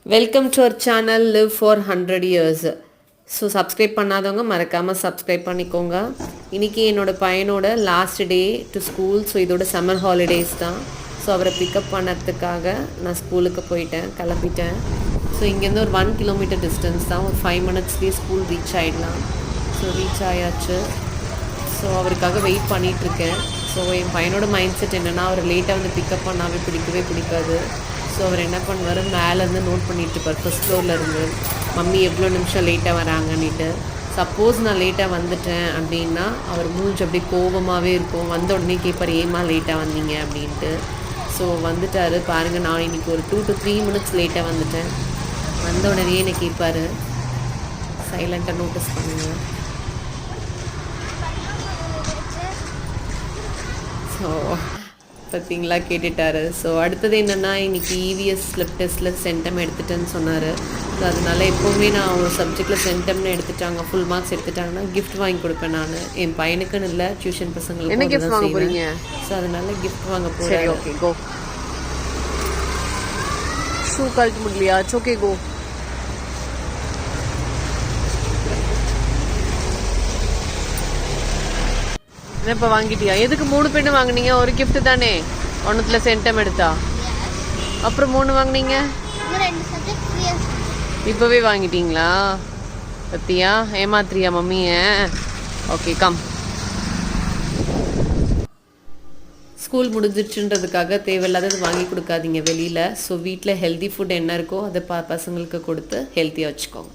Welcome to our channel live for 100 years. So subscribe பண்ணாதவங்க மறக்காமல் subscribe பண்ணிக்கோங்க. இன்றைக்கி என்னோடய பையனோட last day to school. So இதோட சம்மர் ஹாலிடேஸ் தான். ஸோ அவரை பிக்கப் பண்ணறதுக்காக நான் ஸ்கூலுக்கு கிளம்பிட்டேன். ஸோ இங்கேருந்து ஒரு 1 கிலோமீட்டர் டிஸ்டன்ஸ் தான். ஒரு 5 மினிட்ஸ்லேயே ஸ்கூல் ரீச் ஆகிடலாம். ஸோ ரீச் ஆயாச்சு. ஸோ அவருக்காக வெயிட் பண்ணிகிட்ருக்கேன். ஸோ என் பையனோட மைண்ட் செட் என்னென்னா, அவர் லேட்டாக வந்து பிக்கப் பண்ணாவே பிடிக்காது. ஸோ அவர் என்ன பண்ணுவார், மேலேருந்து நோட் பண்ணிகிட்ருப்பார் ஃபர்ஸ்ட் ஃப்ளோர்லேருந்து மம்மி எவ்வளோ நிமிஷம் லேட்டாக வராங்கன்னுட்டு. சப்போஸ் நான் லேட்டாக வந்துட்டேன் அப்படின்னா அவர் மூஞ்சி அப்படி கோபமாகவே இருக்கும். வந்த உடனே கேட்பார், ஏமா லேட்டாக வந்தீங்க அப்படின்ட்டு. ஸோ வந்துட்டார் பாருங்கள். நான் இன்றைக்கி ஒரு 2 to 3 மினிட்ஸ் லேட்டாக வந்துட்டேன். வந்த உடனே என்னை கேட்பார். சைலண்ட்டாக நோட்டீஸ் பண்ணுங்கள். ஸோ பார்த்தீங்களா, கேட்டுட்டார். ஸோ அடுத்தது என்னென்னா, இன்றைக்கி இவிஎஸ் ஸ்லிப் டெஸ்ட்டில் சென்டம் எடுத்துட்டேன்னு சொன்னார். ஸோ அதனால் எப்போவுமே நான் ஒரு சப்ஜெக்டில் சென்டம்னு எடுத்துட்டாங்க, ஃபுல் மார்க்ஸ் எடுத்துட்டாங்கன்னா கிஃப்ட் வாங்கி கொடுப்பேன். நான் என் பையனுக்குன்னு இல்லை, டியூஷன் பசங்களுக்கு என்ன கிஃப்ட் வாங்க போகிறீங்க? ஸோ அதனால் கிஃப்ட் வாங்க போகிறேன். ஓகே கோ. ஷூ கழட்ட முடியலையா? ஓகே கோ. இப்போ வாங்கிட்டியா? எதுக்கு 3 பெண்ணு வாங்கினீங்க? ஒரு கிஃப்ட் தானே, ஒன்றுத்தில் சென்டம் எடுத்தா. அப்புறம் 3 வாங்கினீங்க, இப்போவே வாங்கிட்டீங்களா? பத்தியா, ஏமாத்திரியா மம்மிய? Okay come. ஸ்கூல் முடிஞ்சிடுச்சுன்றதுக்காக தேவையில்லாதது வாங்கி கொடுக்காதீங்க வெளியில். ஸோ வீட்டில் ஹெல்தி ஃபுட் என்ன இருக்கோ அதை பசங்களுக்கு கொடுத்து ஹெல்த்தியாக வச்சுக்கோங்க.